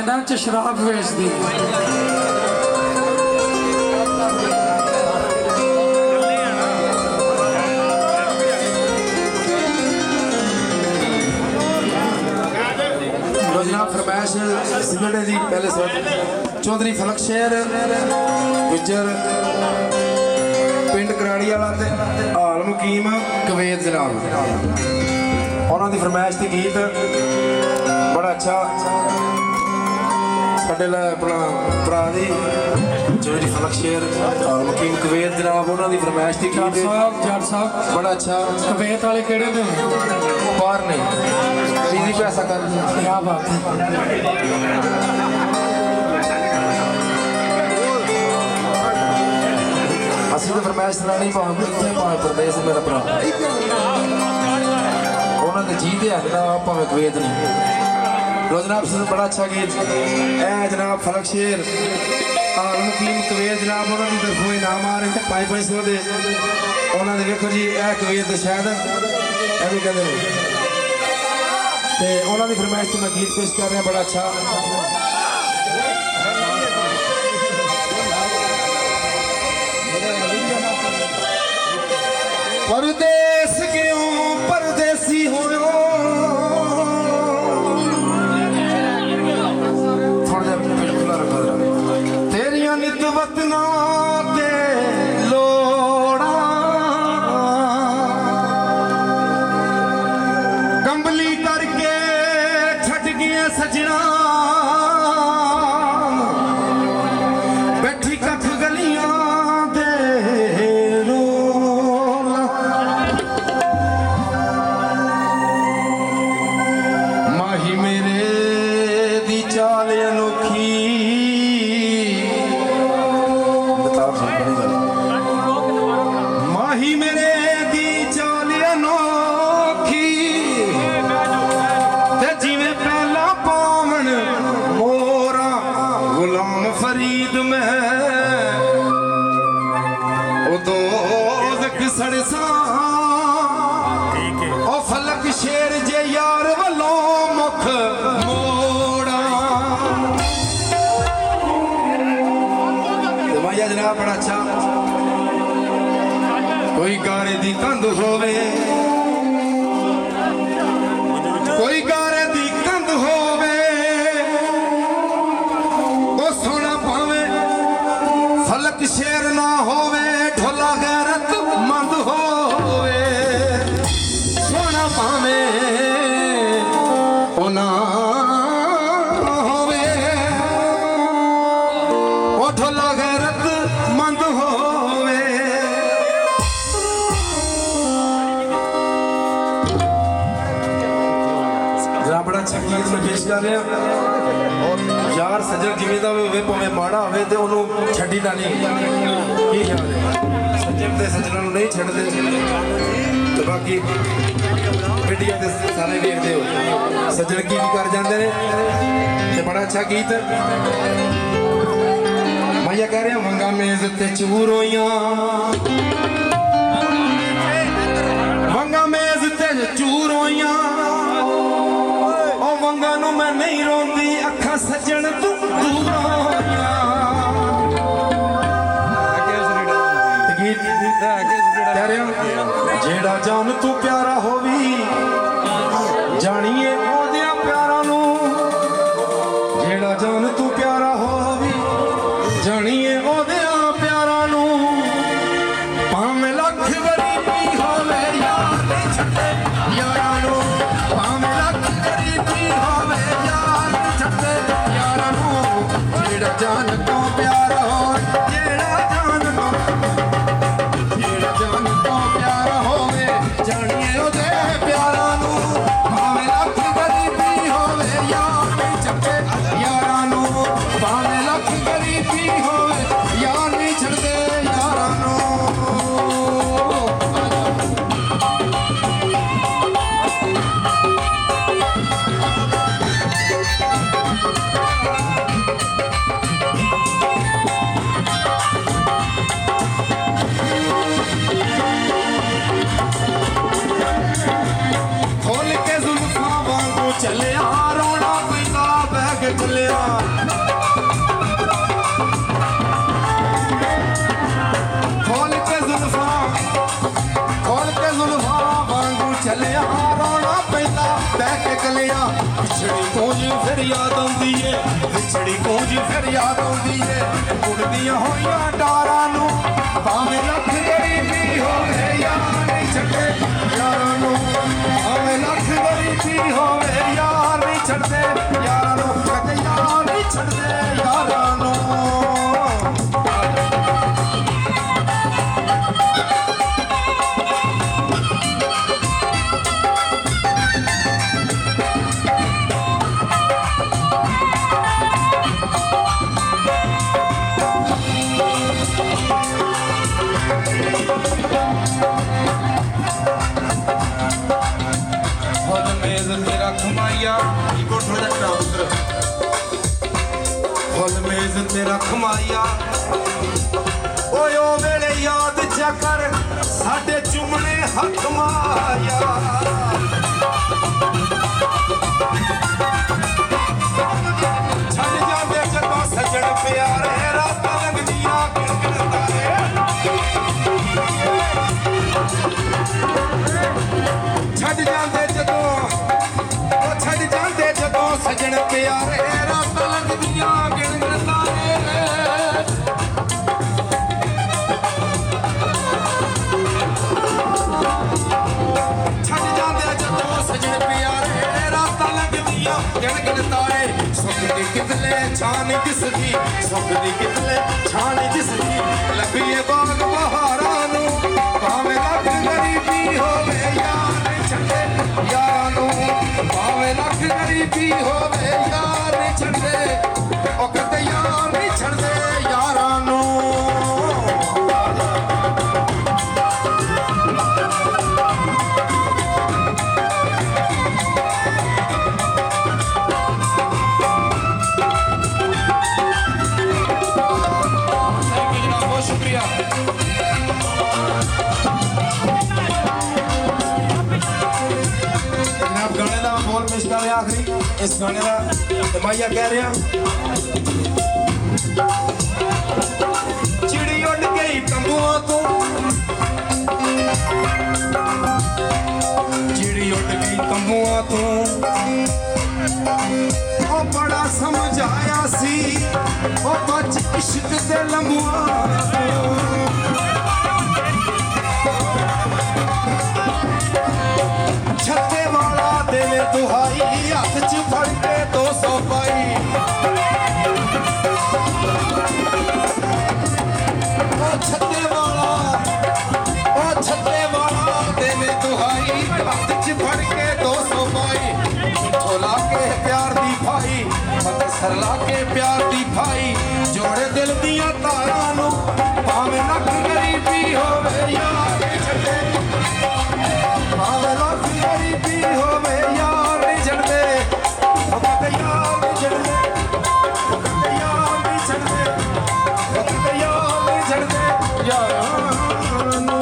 ਪਿੰਡਾਂ 'ਚ ਸ਼ਰਾਬ ਵੇਚਦੀ। जनाब फरमाइश सिमरने दी पहले चौधरी फलक शेर गुजर पिंड कराड़ी वाला ते हाल मुकीम कवेत जनाब उन्होंने दी फरमाइश दी गीत बड़ा अच्छा साडे अपना भरा दी चौधरी फलक शेर हाल मुकीम कवेत जनाब उन्होंने दी फरमाइश दी गीत जट साहब बड़ा अच्छा कवेत वाले केड़े ने बाहर ने इजी पैसा कर क्या बात है। असली तो फरमाइश नहीं पावे परदेस मेरा भरा उन्होंने जीते है ना भावे कवेत नहीं। लो जनाब बड़ा अच्छा गीत ए जनाब फलक शेर मुकीम कवेत जनाब उन्होंने तरफों इनाम आ रहे 500 दे उन्होंने देखो जी ए कवेत शायद एवं कहते हैं ते उन्होंने फरमाइश तो मैं गीत पेश कर रहा बड़ा अच्छा परदेस क्यों परदेसी हो थोड़ा बिल्कुल रखो तेरिया नित वतना ते लोड़ा कंबली करके छट गया सजना बैठी कख गलियां दे रोला माही मेरे दी चाल अनोखी माही मेरे दी चाल अनोखी ते जिवें पहला पावन मोरा गुलाम फरीद में उदो सड़सा ओ फलक शेर जे यार वालों मुख मोड़ा माया जनाब बड़ा अच्छा कोई गारे दी कंध होवे कोई गारे दी कंध होवे ओ सोना पावे फलक शेर ना होवे ढोला गैरत मंद होवे सोना पावे ओ ना होवे ओ ढोला गैरत मंद होवे बड़ा अच्छा गीत मैं पेश कर रहा यार सज्जन जिमें दा होवे भावें माड़ा होवे ते ओनू छड्डी ना नहीं की ख्याल है सज्जन ते सज्जनां नूं नहीं छड्डदे ते बाकी मीडिया ते सारे देखदे हो सज्जन की कर जांदे ने ते बड़ा अच्छा गीत मैं ये कह रहा वंगा मेज ते चूर होइयां वंगा मेज ते चूर होइयां वंगा नू मैं नहीं रोंदी अखा सज्जन तू दूर जेड़ा जान तू प्यारा होवी जानिए ओदिया प्यारा नू जेड़ा जान तू प्यारा होवी जानिए ओदिया प्यारा नू भावें लख गरीबी होवे यार नहीं छड्डे यारा नू भावें लख गरीबी होवे यार नहीं छड्डे यारा नू जेड़ा जान तो प्यारा हो जेड़ा जान तो प्यारा होवे जानिए ओदे प्यारा नू भावें लख गरीबी होवे यार नहीं छड्डे यारा नू भावें लख गरीबी होवे यार नहीं छड्डे यारा नू ਖੋਲ ਕੇ ਜ਼ੁਲਫਾਂ ਵਾਂਗੂ ਚੱਲਿਆ ਰੋਣਾ ਪੈਂਦਾ ਬਹਿ ਕੇ ਕਲਿਆ ਵਿਛੜੀ ਕੂੰਜ ਫਿਰ ਯਾਦ ਆਉਂਦੀ ਏ ਵਿਛੜੀ ਕੂੰਜ ਫਿਰ ਯਾਦ ਆਉਂਦੀ ਏ ਉੜਦੀਆਂ ਹੋਈਆਂ ਡਾਰਾਂ ਨੂੰ ਭਾਵੇਂ ਲੱਖ ਗਰੀਬੀ ਹੋਵੇ ਯਾਰ ਨਹੀਂ ਛੱਡੇ ਯਾਰਾਂ ਨੂੰ ਭਾਵੇਂ ਲੱਖ ਗਰੀਬੀ ਹੋਵੇ ਯਾਰ ਨਹੀਂ ਛੱਡਦੇ ਯਾਰਾਂ ਨੂੰ ਕਦੇ ਯਾਰ ਨਹੀਂ ਛੱਡਦੇ ਯਾਰਾਂ ਨੂੰ ਖੁਦ ਮੇਜ਼ ਤੇ ਰੱਖ ਮਾਇਆ ਇਕੋ ਥੋੜਾ ਜਿਹਾ ਉਧਰ ਖੁਦ ਮੇਜ਼ ਤੇ ਰੱਖ ਮਾਇਆ ਓਏ ਉਹ ਵੇਲੇ ਯਾਦ ਜਾ ਕਰ ਸਾਡੇ ਚੁੰਮਣੇ ਹੱਥ ਮਾਇਆ ਛੱਡ ਜਾਂਦੇ ਜਦੋਂ ਸੱਜਣ ਪਿਆਰੇ ਰਾਤਾਂ ਲੰਘਦੀਆਂ ਕਿਣਕਿਣਦਾ ਛੱਡ ਜਾਂਦੇ ਜਦੋਂ ਸਜਣ ਪਿਆਰੇ ਰਾਤਾਂ ਲੰਘਦੀਆਂ ਗਿਣਗਿਣਦਾ ਛੱਡ ਜਾਂਦੇ ਜਦੋਂ ਸਜਣ ਪਿਆਰੇ ਰਾਤਾਂ ਲੰਘਦੀਆਂ ਗਿਣਗਿਣਦਾ ਏ ਸੁੱਖ ਦੀ ਕਿਤਲੇ ਛਾਨ ਦਿਸਦੀ ਸੁੱਖ ਦੀ ਕਿਤਲੇ ਛਾਨ ਦਿਸਦੀ ਲੱਭੀਏ ਬਾਗ ਬਹਾਰਾਂ ਨੂੰ ਭਾਵੇਂ ਲੱਖ ਗਰੀਬੀ ਹੋਵੇ ਯਾਰ ਨਹੀਂ ਛੱਡੇ ਯਾਰਾਂ ਨੂੰ ਭਾਵੇਂ ਲੱਖ ਗਰੀਬੀ ਹੋਵੇ ਯਾਰ ਨਹੀਂ ਛੱਡਦੇ ਉਹ ਕਦੇ ਯਾਰ ਨਹੀਂ ਛੱਡਦੇ ਯਾਰਾਂ ਨੂੰ ਬਹੁਤ ਸ਼ੁਕਰੀਆ ਜਨਾਬ ਗਾਣੇ ਦਾ ਬੋਲ ਮਿਸ ਕਰ ਰਿਹਾ ਆਖਰੀ ਇਸ ਗਾਣੇ ਦਾ ਦਮਾਈਆ ਕਹਿ ਰਿਹਾ ਚਿੜੀ ਉੱਡ ਗਈ ਤੰਬੂਆਂ ਤੋਂ ਚਿੜੀ ਉੱਡ ਗਈ ਤੰਬੂਆਂ ਤੋਂ ਉਹ ਬੜਾ ਸਮਝਾਇਆ ਸੀ ਉਹ ਬੱਚ ਇਸ਼ਕ ਦੇ ਲੰਬੂਆਂ ਤੋਂ ਛੱਤੇ ਵਾਲਾ ਦੇਵੇ ਦੁਹਾਈ ਹੱਥ 'ਚ ਫੜ ਕੇ 200 ਪਾਈ ਉਹ ਛੱਤੇ ਵਾਲਾ ਦੇਵੇ ਦੁਹਾਈ ਹੱਥ 'ਚ ਫੜ ਕੇ 200 ਪਾਈ ਮਿੱਠੋ ਲਾ ਕੇ ਪਿਆਰ ਦੀ ਫਾਈ ਫਤਿਹ ਸਰ ਲਾ ਕੇ ਪਿਆਰ ਦੀ ਫਾਈ ਜੋੜੇ ਦਿਲ ਦੀਆਂ ਤਾਰਾਂ ਨੂੰ ਭਾਵੇਂ ਲੱਖ ਗਰੀਬੀ ਹੋਵੇ ਯਾਰ ਨਹੀਂ ਛੱਡੇ ਭਾਵੇਂ ਲੱਖ ਗਰੀਬੀ ਹੋਵੇ ਯਾਰ ਨਹੀਂ ਛੱਡਦੇ ਉਹ ਕਦੇ ਯਾਰ ਨਹੀਂ ਛੱਡਦੇ ਉਹ ਕਦੇ ਯਾਰ ਨਹੀਂ ਛੱਡਦੇ ਉਹ ਕਦੇ ਯਾਰ ਨਹੀਂ ਛੱਡਦੇ ਯਾਰਾਂ ਨੂੰ